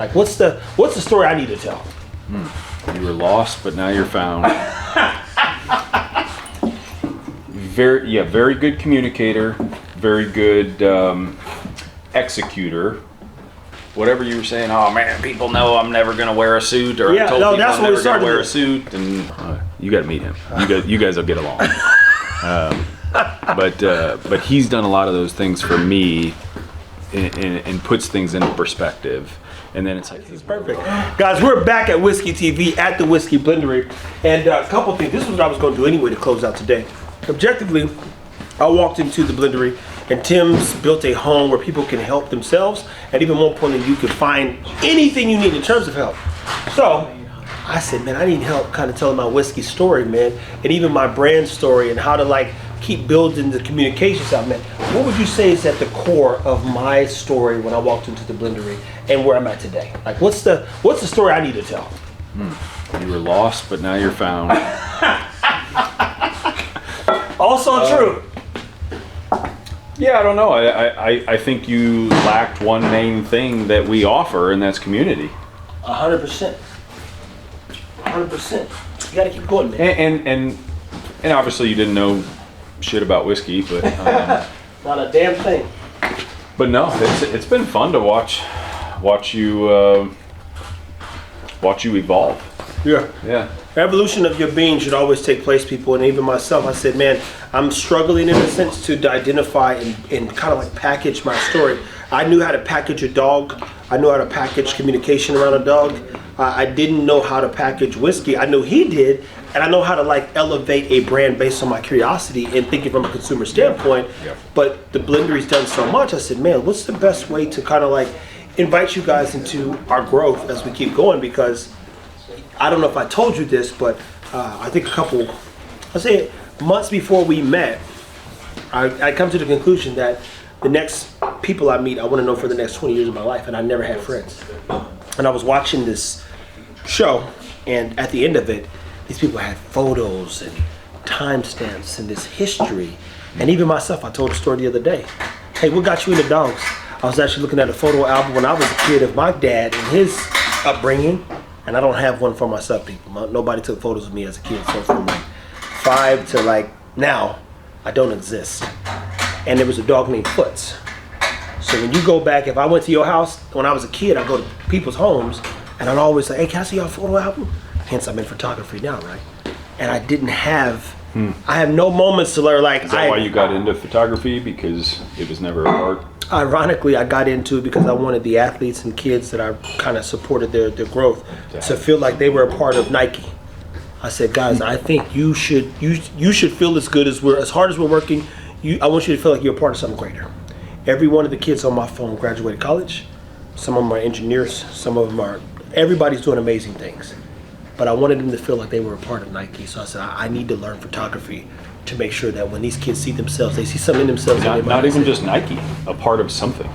Like, what's the story I need to tell? You were lost, but now you're found. Very good communicator, very good executor. Whatever you were saying, oh man, people know I'm never gonna wear a suit, or I told people I'm never gonna wear a suit, and you got to meet him. You guys will get along. But he's done a lot of those things for me, and puts things into perspective. And then it's like, this is perfect. Guys, we're back at Whiskey TV at the Whiskey Blendery. And a couple things. This is what I was going to do anyway to close out today. Objectively, I walked into the Blendery, and Tim's built a home where people can help themselves. And even more importantly, you can find anything you need in terms of help. So I said, man, I need help kind of telling my whiskey story, man. And even my brand story, and how to like keep building the communications out, man. What would you say is at the core of my story when I walked into the Blendery and where I'm at today? Like, what's the story I need to tell? You were lost, but now you're found. Also true. Yeah, I don't know. I think you lacked one main thing that we offer, and that's community. 100%. 100%. You gotta keep going, man. And obviously you didn't know shit about whiskey, but not a damn thing. But no, it's been fun to watch you evolve. Yeah. Evolution of your being should always take place, people. And even myself, I said, man, I'm struggling in a sense to identify and kind of like package my story. I knew how to package a dog. I knew how to package communication around a dog. I didn't know how to package whiskey. I knew he did, and I know how to like elevate a brand based on my curiosity and thinking from a consumer standpoint. Yep. But the Blendery's done so much. I said, man, what's the best way to kind of like invite you guys into our growth as we keep going? Because I don't know if I told you this, but I think I'll say months before we met, I come to the conclusion that the next people I meet, I want to know for the next 20 years of my life, and I never had friends. And I was watching this show, and at the end of it, these people had photos and timestamps and this history. And even myself, I told a story the other day. Hey, what got you into dogs? I was actually looking at a photo album when I was a kid of my dad and his upbringing, and I don't have one for myself, people. Nobody took photos of me as a kid, so from like 5 to like now, I don't exist. And there was a dog named Foots. So when you go back, if I went to your house when I was a kid, I go to people's homes, and I'd always say, hey, can I see your photo album? Hence, I'm in photography now, right? And I didn't have, I have no moments to learn, like. Is that why you got into photography? Because it was never a part? Ironically, I got into it because I wanted the athletes and kids that I kind of supported their growth to feel like they were a part of Nike. I said, guys, I think you should feel as good as as hard as we're working. I want you to feel like you're a part of something greater. Every one of the kids on my phone graduated college. Some of them are engineers. Some of them everybody's doing amazing things. But I wanted them to feel like they were a part of Nike. So I said, I need to learn photography to make sure that when these kids see themselves, they see something in themselves. Not even just Nike, a part of something.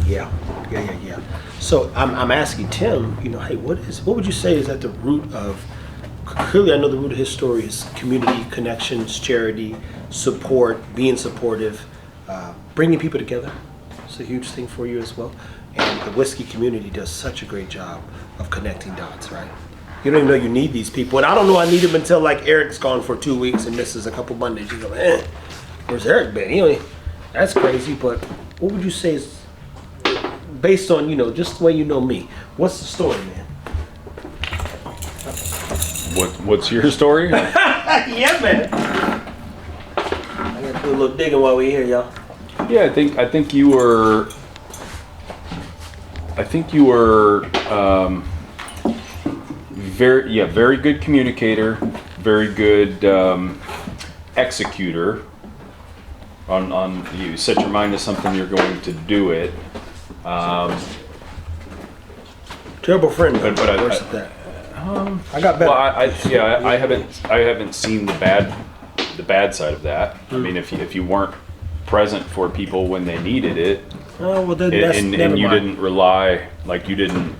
Yeah. So I'm asking Tim, hey, what would you say is at the root of, clearly I know the root of his story is community, connections, charity, support, being supportive, bringing people together. It's a huge thing for you as well. And the whiskey community does such a great job of connecting dots, right? You don't even know you need these people. And I don't know I need them until like Eric's gone for 2 weeks and misses a couple Mondays. You go, where's Eric been? That's crazy. But what would you say is, based on, just the way you know me, what's the story, man? What's your story? Yeah, man. I gotta do a little digging while we're here, y'all. Yeah, I think you were very good communicator, very good executor. On you set your mind to something, you're going to do it. Terrible friend, but I got better. Well, I haven't seen the bad side of that. I mean, if you weren't present for people when they needed it, and you didn't rely, like you didn't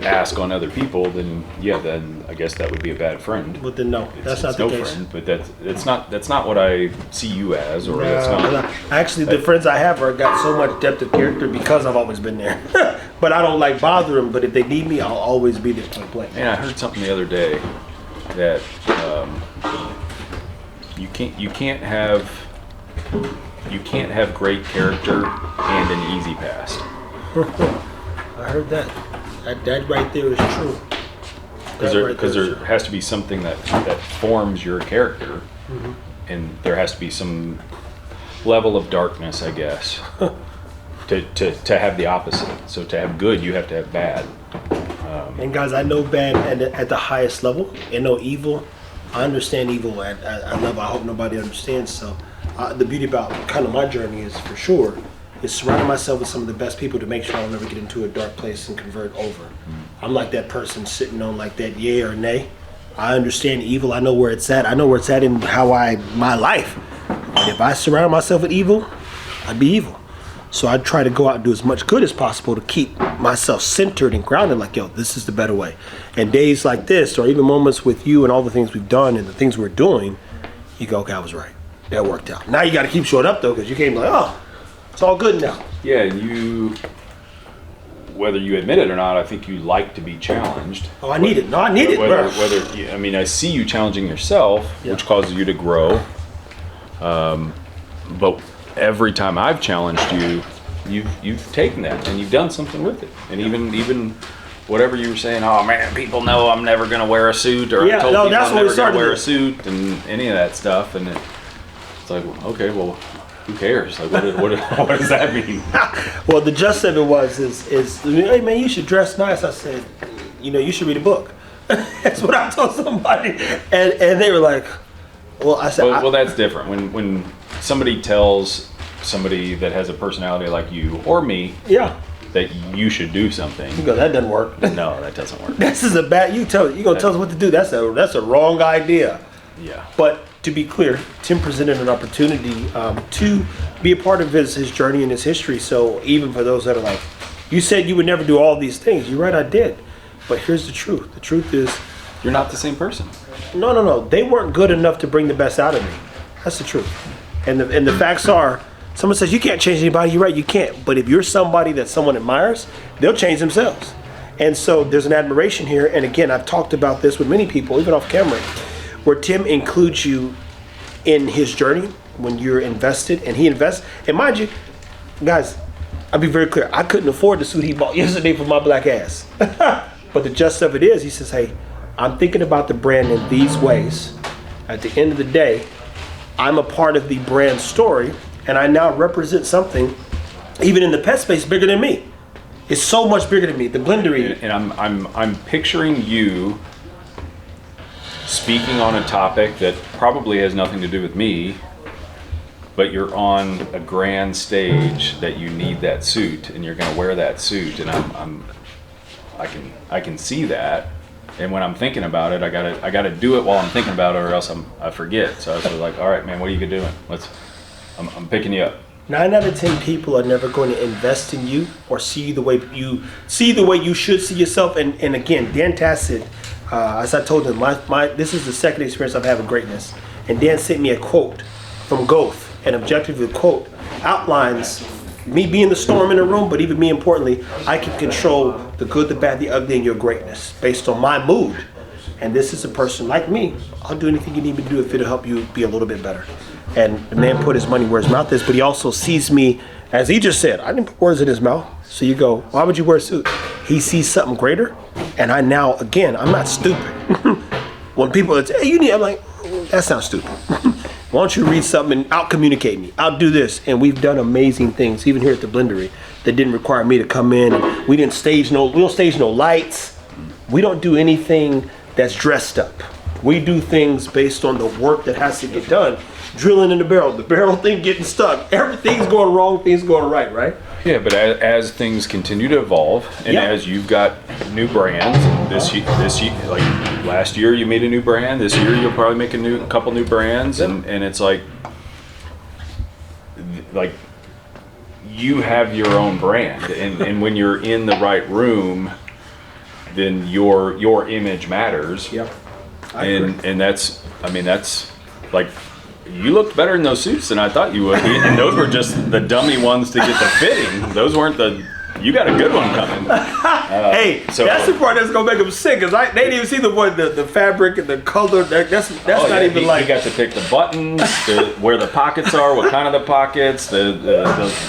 ask on other people, then I guess that would be a bad friend. Well, then no, that's not the case. Friend, but that's not what I see you as, or that's not. Actually, the friends I have got so much depth of character because I've always been there. but I don't like bother them. But if they need me, I'll always be there point blank. And I heard something the other day that you can't have great character and an easy past. I heard that. That right there is true. Because there has to be something that forms your character, and there has to be some level of darkness, I guess, to have the opposite. So to have good, you have to have bad. And guys, I know bad at the highest level, and know evil. I understand evil at a level I hope nobody understands. So the beauty about kind of my journey is, for sure, is surrounding myself with some of the best people to make sure I'll never get into a dark place and convert over. I'm like that person sitting on like that yay or nay. I understand evil. I know where it's at. I know where it's at in my life. And if I surround myself with evil, I'd be evil. So I try to go out and do as much good as possible to keep myself centered and grounded, like, yo, this is the better way. And days like this, or even moments with you and all the things we've done and the things we're doing, you go, okay, I was right. That worked out. Now you got to keep showing up, though, because you can't be like, oh, it's all good now. Yeah, whether you admit it or not, I think you like to be challenged. Oh, I need it. No, I need it, bro. I mean, I see you challenging yourself, which causes you to grow. But every time I've challenged you, you've taken that and you've done something with it. And even whatever you were saying, oh man, people know I'm never going to wear a suit, or I told people I'm never going to wear a suit, and any of that stuff. And it's like, okay, well, who cares? Like, what does that mean? Well, the gist of it is, hey man, you should dress nice. I said, you should read a book. That's what I told somebody, and they were like, well, I said, well, that's different. When somebody tells somebody that has a personality like you or me, that you should do something, you go, that doesn't work. No, that doesn't work. This is a bad. You're gonna tell us what to do. That's a wrong idea. Yeah. But to be clear, Tim presented an opportunity to be a part of his journey and his history. So even for those that are like, you said you would never do all these things. You're right, I did. But here's the truth. The truth is, you're not the same person. No. They weren't good enough to bring the best out of me. That's the truth. And the facts are, someone says you can't change anybody. You're right, you can't. But if you're somebody that someone admires, they'll change themselves. And so there's an admiration here. And again, I've talked about this with many people, even off camera, where Tim includes you in his journey when you're invested, and he invests. And mind you, guys, I'll be very clear. I couldn't afford the suit he bought yesterday for my black ass. But the gist of it is, he says, hey, I'm thinking about the brand in these ways. At the end of the day, I'm a part of the brand story, and I now represent something, even in the pet space, bigger than me. It's so much bigger than me. The Blendery. And I'm picturing you speaking on a topic that probably has nothing to do with me, but you're on a grand stage that you need that suit, and you're going to wear that suit, and I can see that. And when I'm thinking about it, I gotta do it while I'm thinking about it, or else I forget. So I was like, all right, man, what are you doing? I'm picking you up. 9 out of 10 people are never going to invest in you or see the way you should see yourself. And again, Dan Tassett, as I told him, this is the second experience I've had with greatness. And Dan sent me a quote from Goethe, an objective quote outlines me being the storm in the room, but even me importantly, I can control the good, the bad, the ugly, and your greatness based on my mood. And this is a person like me. I'll do anything you need me to do if it'll help you be a little bit better. And the man put his money where his mouth is, but he also sees me, as he just said, I didn't put words in his mouth. So you go, why would you wear a suit? He sees something greater, and I now, again, I'm not stupid. When people say, hey, I'm like, that sounds stupid. Why don't you read something and out-communicate me? I'll do this. And we've done amazing things, even here at the Blendery, that didn't require me to come in. And we don't stage no lights. We don't do anything that's dressed up. We do things based on the work that has to get done. Drilling in the barrel thing getting stuck. Everything's going wrong, things going right? Yeah, but as things continue to evolve, and as you've got new brands, this year, like last year you made a new brand, this year you'll probably make a couple new brands, and it's like you have your own brand, and when you're in the right room, then your image matters. Yep. And that's like, you looked better in those suits than I thought you would. And those were just the dummy ones to get the fitting. Those weren't the you got a good one coming. Hey, that's the part that's gonna make them sick, cause they didn't even see the fabric and the color. That's not even like. You got to pick the buttons, where the pockets are, what kind of the pockets, the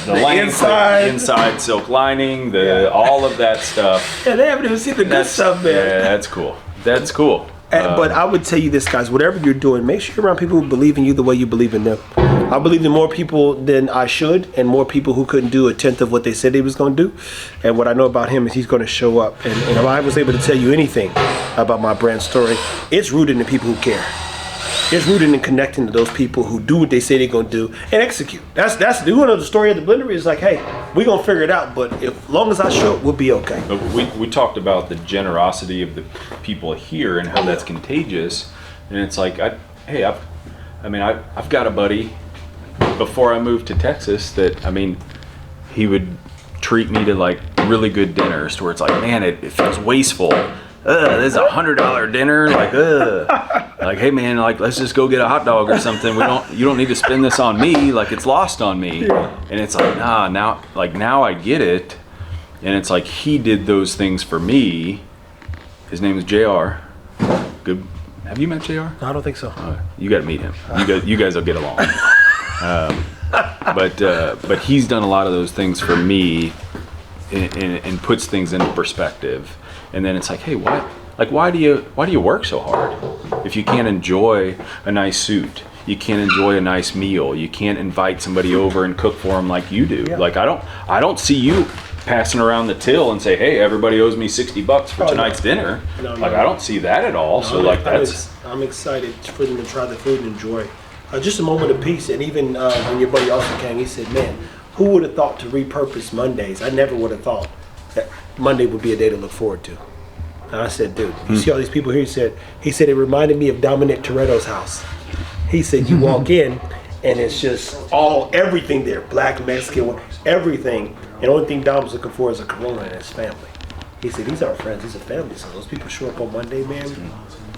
length, the inside silk lining, all of that stuff. Yeah, they haven't even seen the good stuff, man. Yeah, that's cool. That's cool. But I would tell you this, guys, whatever you're doing, make sure you're around people who believe in you the way you believe in them. I believe in more people than I should, and more people who couldn't do a tenth of what they said he was going to do. And what I know about him is he's going to show up. And if I was able to tell you anything about my brand story, it's rooted in people who care. It's rooted in connecting to those people who do what they say they're going to do and execute. That's the one of the story of the Blendery is like, hey, we're going to figure it out, but as long as I show up, we'll be okay. But we talked about the generosity of the people here and how that's contagious. And it's like, I've got a buddy before I moved to Texas that, he would treat me to like really good dinners to where it's like, man, it feels wasteful. This is $100 dinner. Like, hey man, like let's just go get a hot dog or something. You don't need to spend this on me. Like it's lost on me. Yeah. And it's like, now I get it. And it's like he did those things for me. His name is JR. Good. Have you met JR? No, I don't think so. You got to meet him. You guys will get along. But he's done a lot of those things for me, and puts things into perspective. And then it's like, hey, why do you work so hard if you can't enjoy a nice suit? You can't enjoy a nice meal. You can't invite somebody over and cook for them like you do. Yeah. Like I don't see you passing around the till and say, hey, everybody owes me $60 for tonight's dinner. No, I don't see that at all. I'm excited for them to try the food and enjoy. Just a moment of peace. And even when your buddy also came, he said, man, who would have thought to repurpose Mondays? I never would have thought that Monday would be a day to look forward to. And I said, dude, you see all these people here? He said it reminded me of Dominic Toretto's house. He said you walk in and it's just everything there, black, Mexican, everything. And the only thing Dom was looking for is a Corona and his family. He said, these are friends, these are family. So those people show up on Monday, man.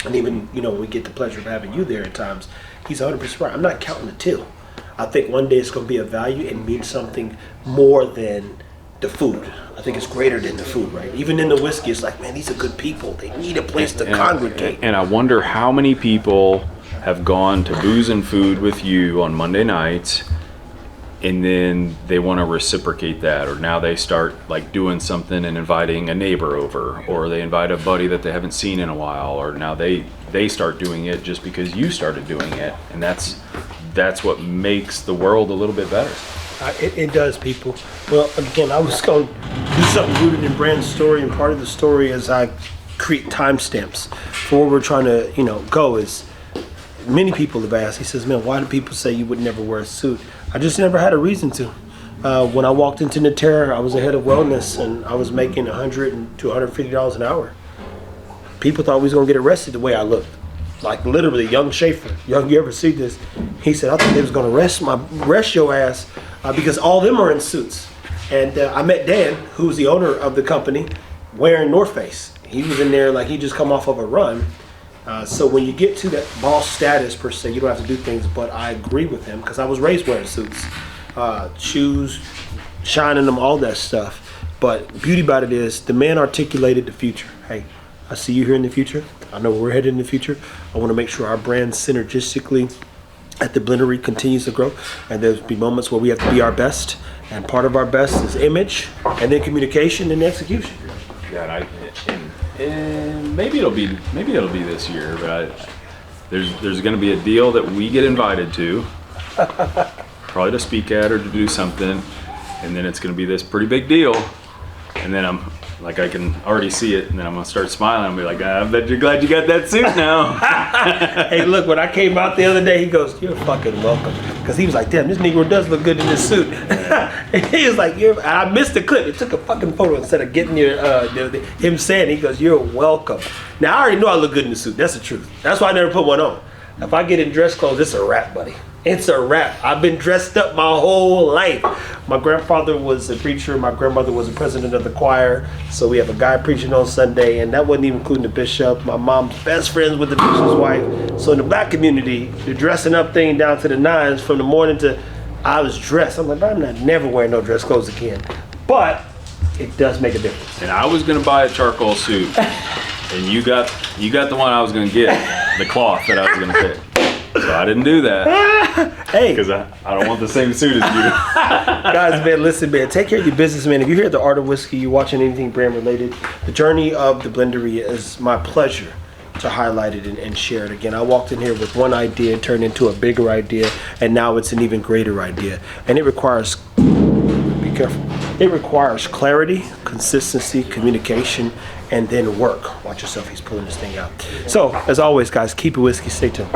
And even, we get the pleasure of having you there at times. He's 100% right. I'm not counting the till. I think one day it's going to be a value and mean something more than the food. I think it's greater than the food, right? Even in the whiskey, it's like, man, these are good people. They need a place to congregate. And I wonder how many people have gone to booze and food with you on Monday nights, and then they want to reciprocate that, or now they start like doing something and inviting a neighbor over, or they invite a buddy that they haven't seen in a while, or now they start doing it just because you started doing it, and that's what makes the world a little bit better. It does, people. Well, again, I was going to do something rooted in brand story, and part of the story is I create timestamps for where we're trying to, go. Is many people have asked. He says, "Man, why do people say you would never wear a suit?" I just never had a reason to. When I walked into Natera, I was a head of wellness, and I was making $100 to $150 an hour. People thought we was gonna get arrested the way I looked. Like literally, young Schaefer, you ever see this? He said, I thought they was gonna arrest your ass because all of them are in suits. And I met Dan, who's the owner of the company, wearing North Face. He was in there like he just come off of a run. So when you get to that boss status per se, you don't have to do things, but I agree with him because I was raised wearing suits, shoes, shining them, all that stuff. But beauty about it is the man articulated the future. Hey, I see you here in the future. I know where we're headed in the future. I want to make sure our brand synergistically at the Blendery continues to grow. And there'll be moments where we have to be our best. And part of our best is image, and then communication and execution. Yeah, and maybe it'll be this year, but there's going to be a deal that we get invited to, probably to speak at or to do something, and then it's going to be this pretty big deal, and then I'm like, I can already see it, and then I'm going to start smiling and be like, I bet you're glad you got that suit now. Hey, look, when I came out the other day, he goes, you're fucking welcome. Because he was like, damn, this Negro does look good in this suit. He was like, I missed the clip. He took a fucking photo instead of getting him saying, he goes, you're welcome. Now, I already know I look good in the suit. That's the truth. That's why I never put one on. If I get in dress clothes, it's a wrap, buddy. It's a wrap. I've been dressed up my whole life. My grandfather was a preacher. My grandmother was a president of the choir. So we have a guy preaching on Sunday, and that wasn't even including the bishop. My mom's best friends with the bishop's wife. So in the black community, the dressing up thing down to the nines from the morning to I was dressed. I'm like, I'm not never wearing no dress clothes again. But it does make a difference. And I was gonna buy a charcoal suit, and you got the one I was gonna get, the cloth that I was gonna pick. So I didn't do that. Hey, because I don't want the same suit as you. Guys, man, listen, man, take care of your business, man. If you're here at the Art of Whiskey, you're watching anything brand related, the journey of the Blendery is my pleasure to highlight it and share it again. I walked in here with one idea, it turned into a bigger idea, and now it's an even greater idea. And it requires, be careful, it requires clarity, consistency, communication, and then work. Watch yourself, he's pulling this thing out. So, as always, guys, keep it whiskey, stay tuned.